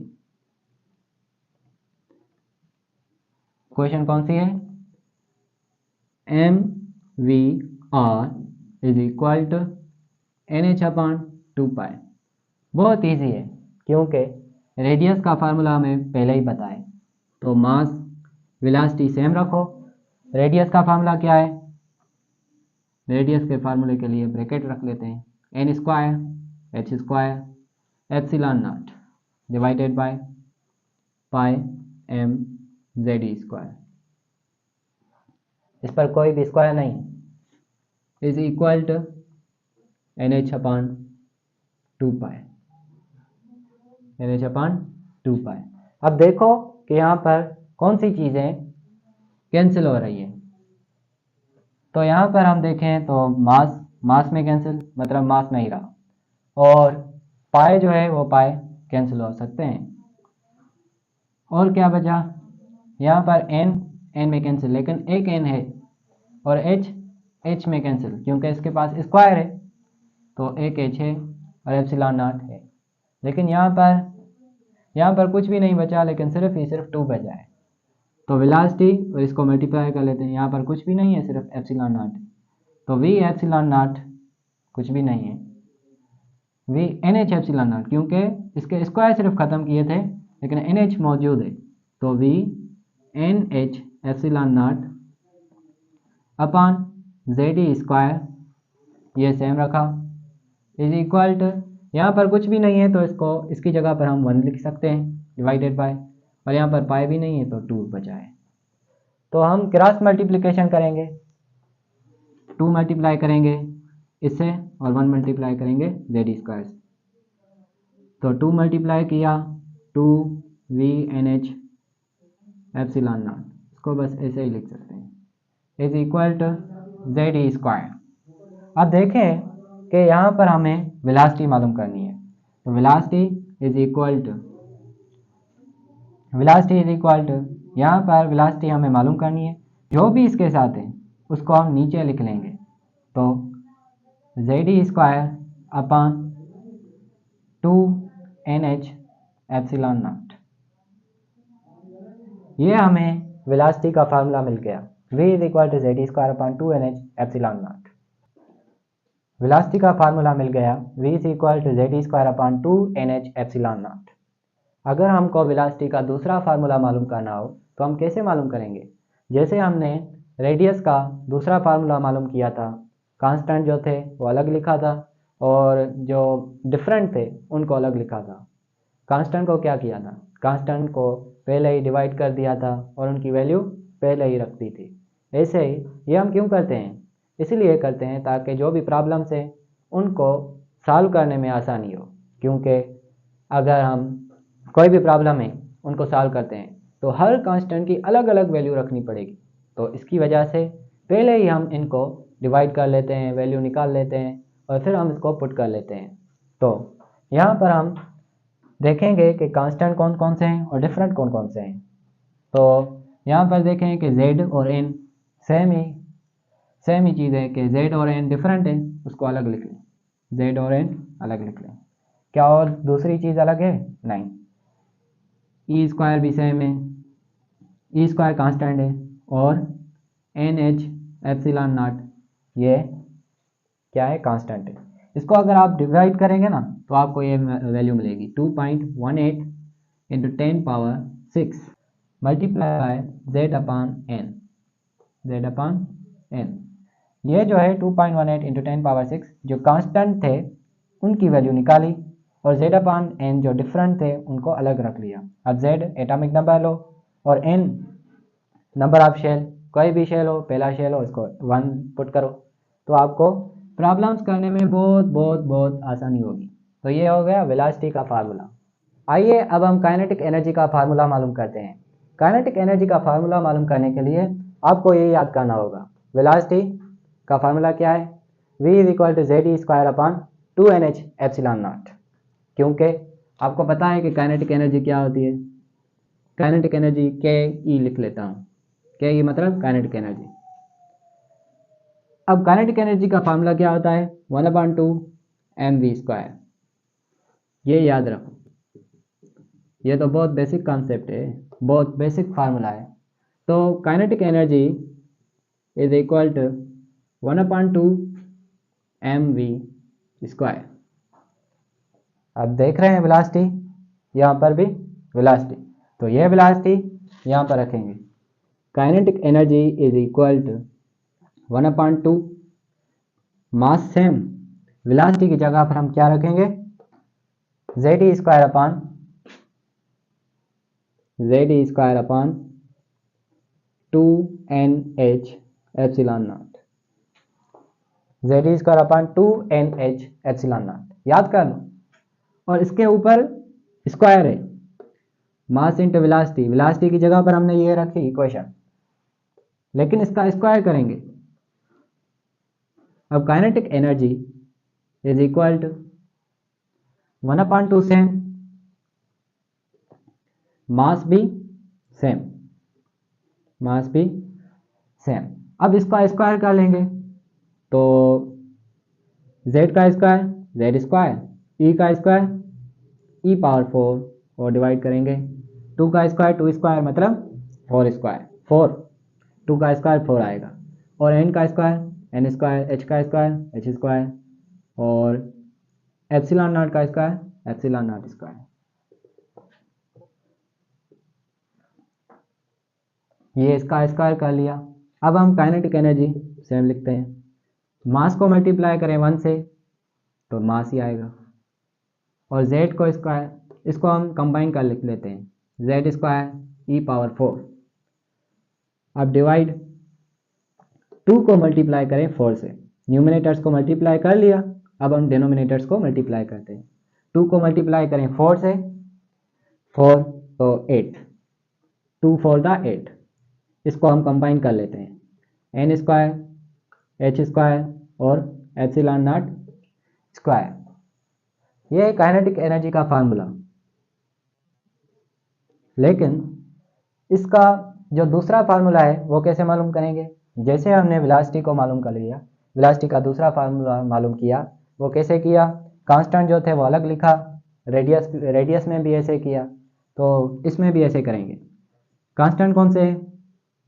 इक्वेशन कौन सी है? M V R is equal to N H upon 2 pi. बहुत ईजी है, क्योंकि रेडियस का फार्मूला हमें पहले ही पता है। तो मास वेलोसिटी सेम रखो। रेडियस का फार्मूला क्या है? रेडियस के फार्मूले के लिए ब्रैकेट रख लेते हैं, N square H square epsilon naught divided by pi M Z square. इस पर कोई भी स्क्वायर नहीं, is equal to N H upon 2 pi, N H upon 2 pi. अब देखो कि यहाँ पर कौन सी चीज़ें कैंसिल हो रही है। तो यहाँ पर हम देखें तो मास में कैंसिल, मतलब मास नहीं रहा, और पाई जो है वो पाई कैंसिल हो सकते हैं। और क्या बचा? यहाँ पर एन में कैंसिल, लेकिन एक एन है, और एच में कैंसिल, क्योंकि इसके पास स्क्वायर है, तो एक एच है और एप्सिलॉन नॉट है। लेकिन यहाँ पर कुछ भी नहीं बचा, लेकिन सिर्फ 2 बचा है। तो वेलोसिटी, और इसको मल्टीप्लाई कर लेते हैं, यहाँ पर कुछ भी नहीं है, सिर्फ एप्सिलॉन नॉट है। तो वी एप्सिलॉन नॉट कुछ भी नहीं है, V N H epsilon naught, क्योंकि इसके स्क्वायर सिर्फ ख़त्म किए थे, लेकिन एन एच मौजूद है। तो V N H epsilon naught upon Z E square, ये सेम रखा, इज इक्वल टू, यहाँ पर कुछ भी नहीं है तो इसकी जगह पर हम 1 लिख सकते हैं डिवाइडेड बाय, और यहाँ पर पाई भी नहीं है तो 2 बचा है। तो हम क्रॉस मल्टीप्लिकेशन करेंगे, 2 मल्टीप्लाई करेंगे इससे और 1 मल्टीप्लाई करेंगे जेड स्क्वायर से। तो 2 मल्टीप्लाई किया 2 V N H epsilon naught, इसको बस ऐसे ही लिख सकते हैं, is equal to Z E square. अब देखें कि यहाँ पर हमें वेलोसिटी मालूम करनी है। तो वेलोसिटी इज इक्वल टू यहाँ पर वेलोसिटी हमें मालूम करनी है, जो भी इसके साथ है, उसको हम नीचे लिख लेंगे। तो ZE² upon 2NH epsilon not, ये हमें वेलोसिटी का फार्मूला मिल गया। V = ZE² upon 2NH epsilon not. Velocity का फार्मूला मिल गया, V = ZE² upon 2NH epsilon not. अगर हमको वेलोसिटी का दूसरा फार्मूला मालूम करना हो तो हम कैसे मालूम करेंगे? जैसे हमने रेडियस का दूसरा फार्मूला मालूम किया था, कांस्टेंट जो थे वो अलग लिखा था और जो डिफरेंट थे उनको अलग लिखा था। कांस्टेंट को क्या किया था? कांस्टेंट को पहले ही डिवाइड कर दिया था और उनकी वैल्यू पहले ही रख दी थी। ऐसे ही ये हम क्यों करते हैं? इसलिए करते हैं ताकि जो भी प्रॉब्लम्स हैं उनको सॉल्व करने में आसानी हो, क्योंकि अगर हम कोई भी प्रॉब्लम है उनको सॉल्व करते हैं तो हर कांस्टेंट की अलग अलग वैल्यू रखनी पड़ेगी। तो इसकी वजह से पहले ही हम इनको डिवाइड कर लेते हैं, वैल्यू निकाल लेते हैं और फिर हम इसको पुट कर लेते हैं। तो यहाँ पर हम देखेंगे कि कांस्टेंट कौन कौन से हैं और डिफरेंट कौन कौन से हैं। तो यहाँ पर देखें कि Z और N सेम ही चीज़ है कि Z और N डिफरेंट है, उसको अलग लिख लें। Z और N अलग लिख लें। क्या और दूसरी चीज़ अलग है? नहीं। E² भी सेम है, E² कांस्टेंट है और NH एप्सिलॉन नॉट ये क्या है? कांस्टेंट है। इसको अगर आप डिवाइड करेंगे ना तो आपको ये वैल्यू मिलेगी 2.18 × 10⁻6 multiply by Z upon N। ये जो है 2.18 × 10⁻6 जो कांस्टेंट थे उनकी वैल्यू निकाली और Z अपॉन N जो डिफरेंट थे उनको अलग रख लिया। अब Z एटॉमिक नंबर लो और N नंबर ऑफ शेल, कोई भी शेल हो, पहला शेल हो, इसको 1 पुट करो तो आपको प्रॉब्लम्स करने में बहुत आसानी होगी। तो ये हो गया वेलोसिटी का फार्मूला। आइए अब हम काइनेटिक एनर्जी का फार्मूला मालूम करते हैं। काइनेटिक एनर्जी का फार्मूला मालूम करने के लिए आपको ये याद करना होगा, वेलोसिटी का फार्मूला क्या है? V = ZE² upon 2NH epsilon naught. क्योंकि आपको पता है कि काइनेटिक एनर्जी क्या होती है। काइनेटिक एनर्जी KE लिख लेता हूँ। KE मतलब काइनेटिक एनर्जी। अब काइनेटिक एनर्जी का फार्मूला क्या होता है? 1/2 mv²। ये याद रखो, ये तो बहुत बेसिक कॉन्सेप्ट है, बहुत बेसिक फार्मूला है। तो kinetic energy is equal to 1/2 mv²। अब देख रहे हैं वेलोसिटी, यहाँ पर भी वेलोसिटी, तो ये वेलोसिटी यहाँ पर रखेंगे। Kinetic energy is equal to 1/2 mass same, velocity की जगह पर हम क्या रखेंगे? ZE² upon 2NH epsilon naught. ZE² upon 2NH epsilon naught याद कर लो। और इसके ऊपर स्क्वायर है, मास इंटू वेलोसिटी। वेलोसिटी की जगह पर हमने ये रखी इक्वेशन, लेकिन इसका स्क्वायर करेंगे। अब kinetic energy is equal to 1/2 same, mass भी सेम, अब इसका स्क्वायर कर लेंगे तो Z का स्क्वायर Z², E का स्क्वायर E⁴ और डिवाइड करेंगे 2 का स्क्वायर 2² मतलब 4², 4, 2 का स्क्वायर 4 आएगा और N का स्क्वायर N², H का स्क्वायर H² और एप्सिलॉन नॉट का स्क्वायर एप्सिलॉन नॉट स्क्वायर। ये इसका स्क्वायर कर लिया। अब हम काइनेटिक एनर्जी सेम लिखते हैं, मास को मल्टीप्लाई करें 1 से तो मास ही आएगा और Z को स्क्वायर, इसको हम कंबाइन कर लिख लेते हैं Z² E⁴। अब डिवाइड 2 को मल्टीप्लाई करें 4 से, न्यूमिनेटर्स को मल्टीप्लाई कर लिया, अब हम डिनोमिनेटर्स को मल्टीप्लाई करते हैं। 2 को मल्टीप्लाई करें 4 से, 4 तो 8, 2 4 8, इसको हम कंबाइन कर लेते हैं N² H² और एप्सिलॉन नॉट स्क्वायर। ये है काइनेटिक एनर्जी का फार्मूला। लेकिन इसका जो दूसरा फार्मूला है वो कैसे मालूम करेंगे? जैसे हमने वेलोसिटी को मालूम कर लिया, वेलोसिटी का दूसरा फार्मूला मालूम किया, वो कैसे किया, कांस्टेंट जो थे वो अलग लिखा, रेडियस में भी ऐसे किया, तो इसमें भी ऐसे करेंगे। कांस्टेंट कौन से,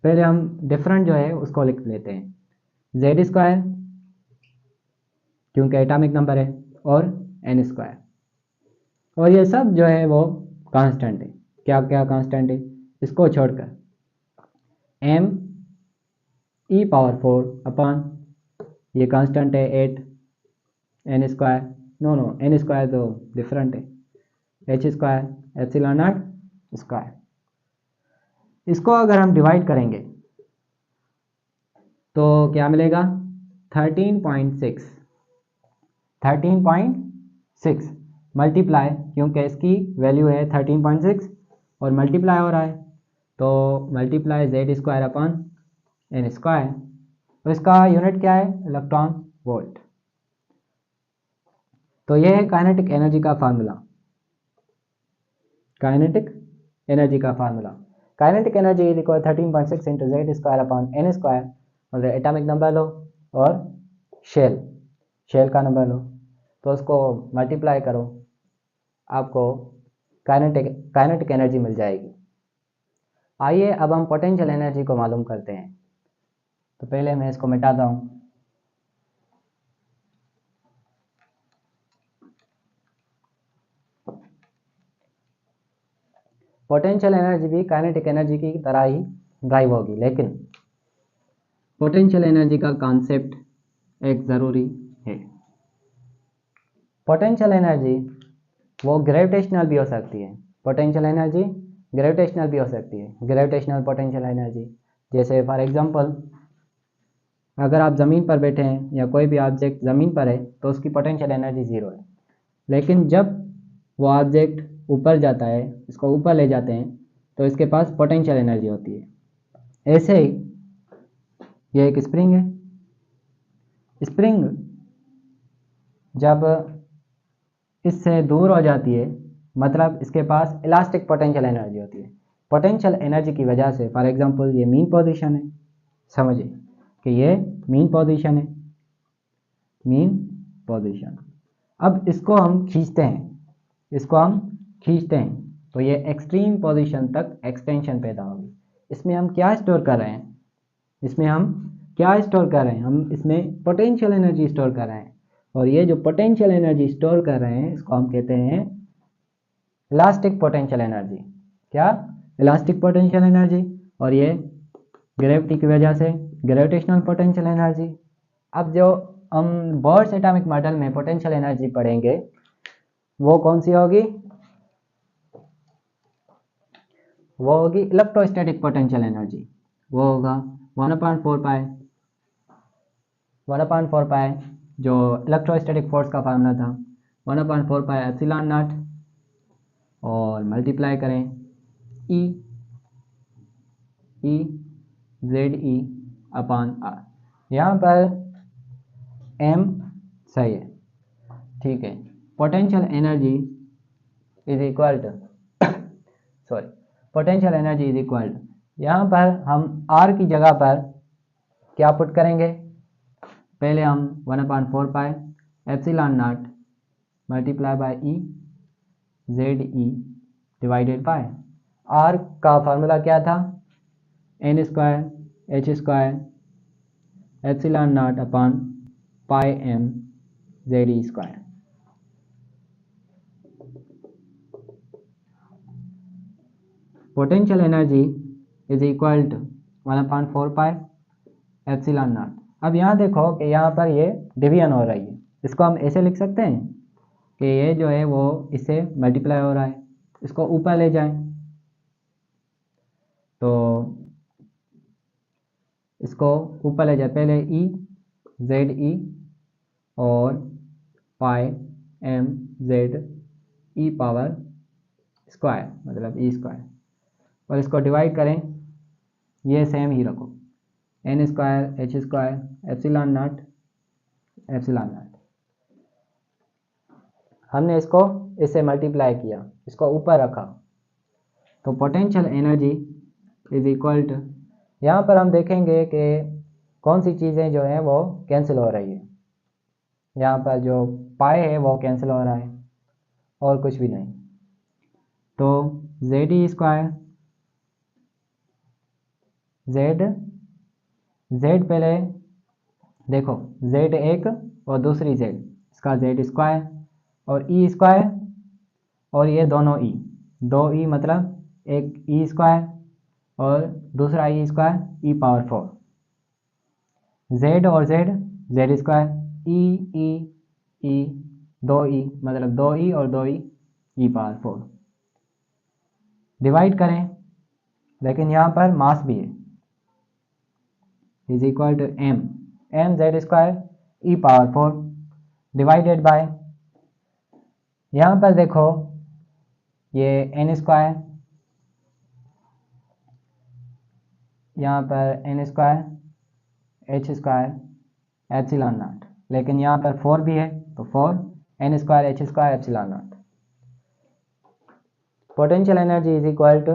पहले हम डिफरेंट जो है उसको लिख लेते हैं, जेड स्क्वायर क्योंकि एटॉमिक नंबर है, और एन स्क्वायर, और ये सब जो है वो कांस्टेंट है। क्या क्या कांस्टेंट है, इसको छोड़कर एम ई पावर 4 अपॉन ये कांस्टेंट है 8 N square, no N square तो डिफरेंट है, H square epsilon not square. इसको अगर हम डिवाइड करेंगे तो क्या मिलेगा 13.6 मल्टीप्लाई, क्योंकि इसकी वैल्यू है 13.6 और मल्टीप्लाई हो रहा है, तो multiply Z square upon N square, तो इसका यूनिट क्या है, इलेक्ट्रॉन वोल्ट। तो यह है काइनेटिक एनर्जी का फार्मूला, काइनेटिक एनर्जी का formula. Kinetic energy is equal 13.6 into Z square upon N square, मतलब एटॉमिक नंबर लो और शेल का नंबर लो, तो उसको मल्टीप्लाई करो, आपको काइनेटिक एनर्जी मिल जाएगी। आइए अब हम पोटेंशियल एनर्जी को मालूम करते हैं। तो पहले मैं इसको मिटाता हूँ। पोटेंशियल एनर्जी भी काइनेटिक एनर्जी की तरह ही ड्राइव होगी, लेकिन पोटेंशियल एनर्जी का कॉन्सेप्ट एक ज़रूरी है। पोटेंशियल एनर्जी वो ग्रेविटेशनल भी हो सकती है, पोटेंशियल एनर्जी ग्रेविटेशनल भी हो सकती है, ग्रेविटेशनल पोटेंशियल एनर्जी। जैसे फॉर एग्जांपल अगर आप ज़मीन पर बैठे हैं या कोई भी ऑब्जेक्ट ज़मीन पर है तो उसकी पोटेंशियल एनर्जी ज़ीरो है, लेकिन जब वो ऑब्जेक्ट ऊपर जाता है, इसको ऊपर ले जाते हैं, तो इसके पास पोटेंशियल एनर्जी होती है। ऐसे ही ये एक स्प्रिंग है, स्प्रिंग जब इससे दूर हो जाती है, मतलब इसके पास इलास्टिक पोटेंशियल एनर्जी होती है। पोटेंशियल एनर्जी की वजह से फॉर एग्जांपल ये मीन पोजीशन है, समझिए कि ये मीन पोजीशन है, मीन पोजीशन। अब इसको हम खींचते हैं, तो ये एक्सट्रीम पोजीशन तक एक्सटेंशन पैदा होगी। इसमें हम क्या स्टोर कर रहे हैं, हम इसमें पोटेंशियल एनर्जी स्टोर कर रहे हैं, और ये जो पोटेंशियल एनर्जी स्टोर कर रहे हैं इसको हम कहते हैं इलास्टिक पोटेंशियल एनर्जी। क्या, इलास्टिक पोटेंशियल एनर्जी, और ये ग्रेविटी की वजह से ग्रेविटेशनल पोटेंशियल एनर्जी। अब जो हम बोर्स एटॉमिक मॉडल में पोटेंशियल एनर्जी पढ़ेंगे वो कौन सी होगी, वो होगी इलेक्ट्रोस्टैटिक पोटेंशियल एनर्जी। वो होगा 1/4 पाई जो इलेक्ट्रोस्टैटिक फोर्स का फार्मूला था, 1/4 पाई एप्सिलॉन नॉट, और मल्टीप्लाई करें E Z E upon R. यहाँ पर एम सही है, ठीक है। Potential energy is equal to potential energy is equal to, यहाँ पर हम आर की जगह पर क्या पुट करेंगे, पहले हम 1/4 pi epsilon naught multiply by E Z E divided by R का फार्मूला क्या था, N square H square epsilon naught upon pi M Z E square. Potential energy is equal to 1/4 pi epsilon naught. अब यहाँ देखो कि यहाँ पर ये डिवीजन हो रही है, इसको हम ऐसे लिख सकते हैं कि ये जो है वो इससे मल्टीप्लाई हो रहा है, इसको ऊपर ले जाएं तो इसको ऊपर ले जाए, पहले ई जेड ई और पाई एम जेड ई पावर स्क्वायर, मतलब ई स्क्वायर, और इसको डिवाइड करें, ये सेम ही रखो, N square H square epsilon naught. हमने इसको इससे मल्टीप्लाई किया, इसको ऊपर रखा, तो potential energy is equal to, यहाँ पर हम देखेंगे कि कौन सी चीज़ें जो हैं वो कैंसिल हो रही है। यहाँ पर जो पाई है वो कैंसिल हो रहा है और कुछ भी नहीं। तो जेड ई स्क्वायर जेड पहले देखो, जेड एक और दूसरी जेड, इसका जेड स्क्वायर और ई स्क्वायर, और ये दोनों ई, दो ई मतलब एक ई स्क्वायर और दूसरा ई स्क्वायर ई पावर 4, जेड और जेड जेड स्क्वायर, ई ई ई, दो ई मतलब दो ई और दो ई पावर 4, डिवाइड करें, लेकिन यहाँ पर मास भी है, is equal to M Z square E power 4 divided by, यहाँ पर देखो ये एन स्क्वायर, यहाँ पर N square H square epsilon naught, लेकिन यहाँ पर 4 भी है तो 4 N square H square epsilon naught. Potential energy is equal to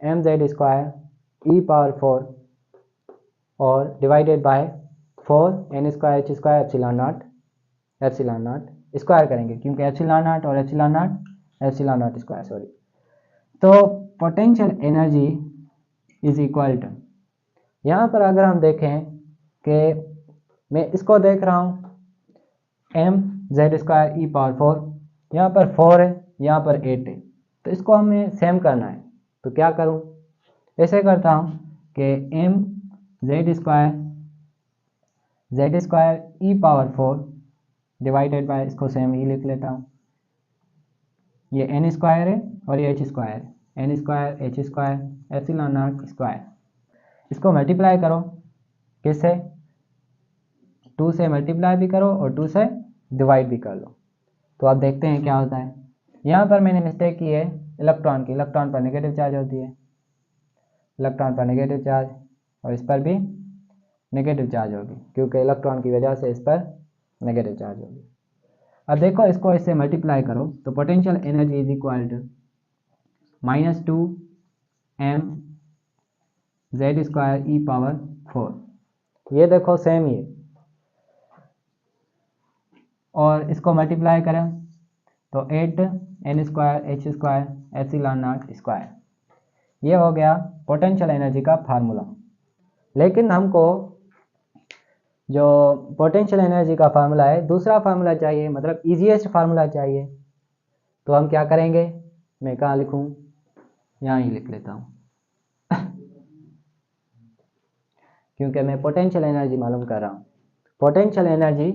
M Z square E power 4 और divided by 4 N square H square epsilon not square करेंगे, क्योंकि epsilon naught और एप्सिलॉन नॉट स्क्वायर, सॉरी। तो potential energy is equal to, यहाँ पर अगर हम देखें कि मैं इसको देख रहा हूँ एम जेड स्क्वायर ई पावर 4, यहाँ पर 4 है, यहाँ पर 8 है, तो इसको हमें सेम करना है। तो क्या करूँ, ऐसे करता हूँ कि M Z square E power 4 divided by, इसको सेम ही लिख लेता हूँ, ये एन स्क्वायर है और ये एच स्क्वायर है, N square H square epsilon not square, इसको मल्टीप्लाई करो, किससे, 2 से मल्टीप्लाई भी करो और 2 से डिवाइड भी कर लो, तो आप देखते हैं क्या होता है। यहाँ पर मैंने मिस्टेक की है इलेक्ट्रॉन की, इलेक्ट्रॉन पर नेगेटिव चार्ज होती है, इलेक्ट्रॉन पर नेगेटिव चार्ज, और इस पर भी नेगेटिव चार्ज होगी, क्योंकि इलेक्ट्रॉन की वजह से इस पर नेगेटिव चार्ज होगी। अब देखो इसको इससे मल्टीप्लाई करो, तो potential energy is equal to -2 M Z square E power 4, ये देखो सेम ही है, और इसको मल्टीप्लाई करें तो 8 N square H square epsilon not square, ये हो गया पोटेंशियल एनर्जी का फार्मूला। लेकिन हमको जो पोटेंशियल एनर्जी का फार्मूला है, दूसरा फार्मूला चाहिए, मतलब इजीएस्ट फार्मूला चाहिए, तो हम क्या करेंगे, मैं कहाँ लिखूँ, यहाँ ही लिख लेता हूँ क्योंकि मैं पोटेंशियल एनर्जी मालूम कर रहा हूँ। पोटेंशियल एनर्जी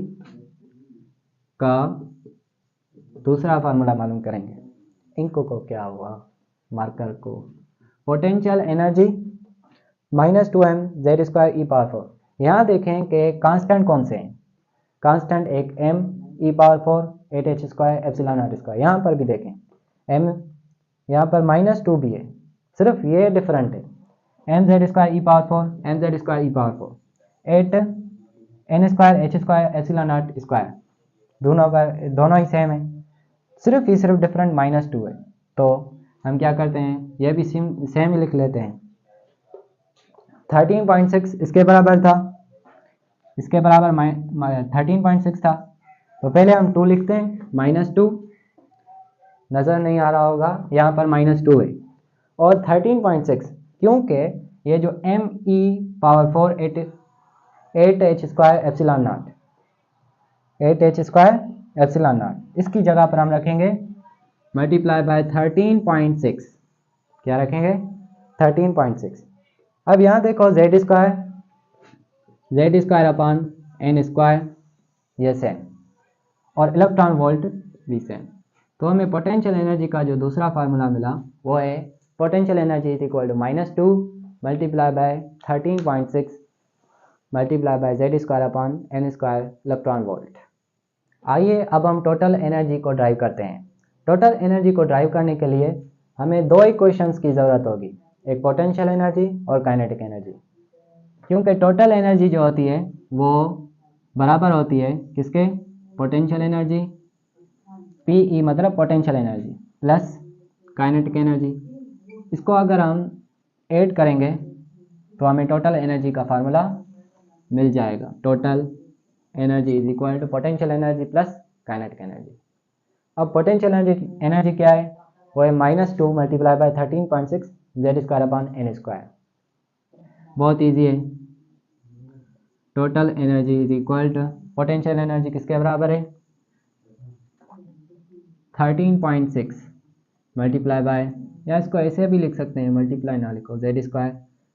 का दूसरा फार्मूला मालूम करेंगे, इनको को क्या हुआ, मार्कर को, potential energy -2m z square ई पावर 4, यहाँ देखें कि कांस्टेंट कौन से हैं, कांस्टेंट एक m E power 4 8 H square epsilon not square, यहाँ पर भी देखें m, यहाँ पर -2 भी है, सिर्फ ये डिफरेंट है, M Z square E power 4 M Z square E power 4 8 N square H square epsilon not square, दोनों ही सेम है, सिर्फ डिफरेंट -2 है। तो हम क्या करते हैं, ये भी सेम ही लिख लेते हैं, 13.6 इसके बराबर था, इसके बराबर 13.6 था, तो पहले हम 2 लिखते हैं, -2 नज़र नहीं आ रहा होगा, यहाँ पर -2 है, और 13.6 क्योंकि ये जो M E power 4 8 H square epsilon naught 8 H square epsilon naught, इसकी जगह पर हम रखेंगे मल्टीप्लाई बाय 13.6, क्या रखेंगे 13.6। अब यहाँ देखो Z square upon N square, ये सेम, और इलेक्ट्रॉन वोल्ट भी सेम, तो हमें पोटेंशियल एनर्जी का जो दूसरा फार्मूला मिला वो है potential energy is equal to -2 multiply by 13.6 multiply by Z square upon N square electron volt. आइए अब हम टोटल एनर्जी को ड्राइव करते हैं। टोटल एनर्जी को ड्राइव करने के लिए हमें दो इक्वेशंस की ज़रूरत होगी, एक पोटेंशियल एनर्जी और काइनेटिक एनर्जी, क्योंकि टोटल एनर्जी जो होती है वो बराबर होती है किसके, पोटेंशियल एनर्जी पी मतलब potential energy plus kinetic energy. इसको अगर हम ऐड करेंगे तो हमें टोटल एनर्जी का फार्मूला मिल जाएगा। Total energy is equal to potential energy plus kinetic energy. अब पोटेंशियल एनर्जी क्या है, वो है -2 multiply by 13.6 Z square upon N square. बहुत ईजी है। Total energy is equal to potential energy किसके बराबर है, 13.6 मल्टीप्लाई बाय, या इसको ऐसे भी लिख सकते हैं, मल्टीप्लाई ना लिखो, Z square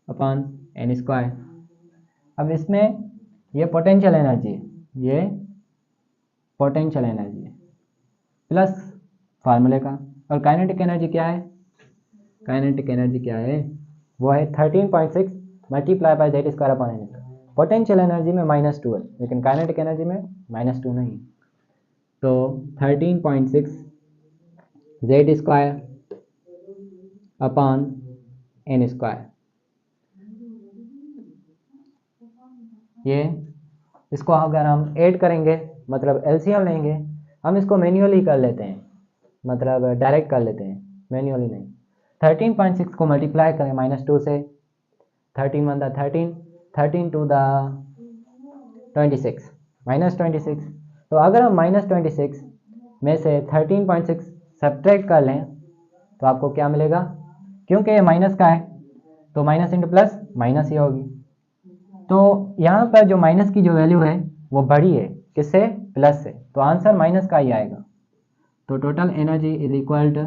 upon N square. अब इसमें ये पोटेंशियल एनर्जी है, ये पोटेंशियल एनर्जी है प्लस फार्मूले का। और काइनेटिक एनर्जी क्या है, काइनेटिक एनर्जी क्या है, वो है 13.6 multiply by Z square upon N square. Potential energy में -2 है, लेकिन काइनेटिक एनर्जी में -2 नहीं है। तो 13.6 Z square upon N square, ये इसको अगर हम ऐड करेंगे मतलब एलसीएम लेंगे, हम इसको मैन्युअली कर लेते हैं, मतलब डायरेक्ट कर लेते हैं, मैन्युअली नहीं। 13.6 को मल्टीप्लाई करें -2 से, 13 1 13, 13 2 26, -26। तो अगर हम -26 में से 13.6 सब्ट्रैक्ट कर लें तो आपको क्या मिलेगा, क्योंकि ये माइनस का है तो माइनस इंटू प्लस माइनस ही होगी। तो यहाँ पर जो माइनस की जो वैल्यू है वो बड़ी है, किससे, प्लस से, तो आंसर माइनस का ही आएगा। तो total energy is equal to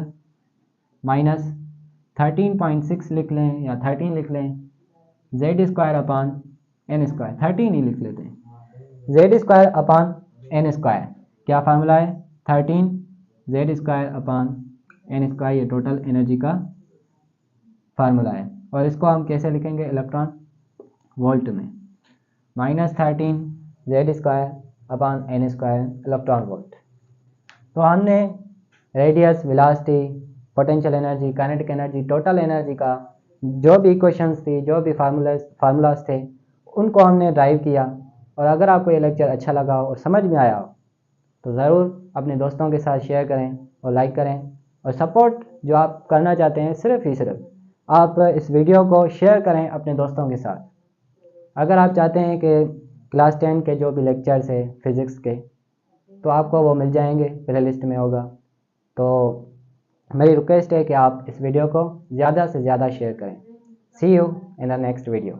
-13.6 लिख लें या 13 लिख लें, Z square upon N square, 13 ही लिख लेते हैं, Z square upon N square. क्या फार्मूला है, 13 Z square upon N square, ये टोटल एनर्जी का फार्मूला है। और इसको हम कैसे लिखेंगे, इलेक्ट्रॉन वोल्ट में, -13 Z square upon N square electron volt. तो हमने radius, velocity, potential energy, kinetic energy, total energy का जो भी इक्वेशंस थी, जो भी फार्मूलाज थे, उनको हमने ड्राइव किया। और अगर आपको ये लेक्चर अच्छा लगा हो और समझ में आया हो तो ज़रूर अपने दोस्तों के साथ शेयर करें और लाइक करें। और सपोर्ट जो आप करना चाहते हैं, सिर्फ ही सिर्फ आप इस वीडियो को शेयर करें अपने दोस्तों के साथ। अगर आप चाहते हैं कि क्लास 10 के जो भी लेक्चर्स है फिज़िक्स के, तो आपको वो मिल जाएंगे, प्ले लिस्ट में होगा। तो मेरी रिक्वेस्ट है कि आप इस वीडियो को ज़्यादा से ज़्यादा शेयर करें। See you in the next video.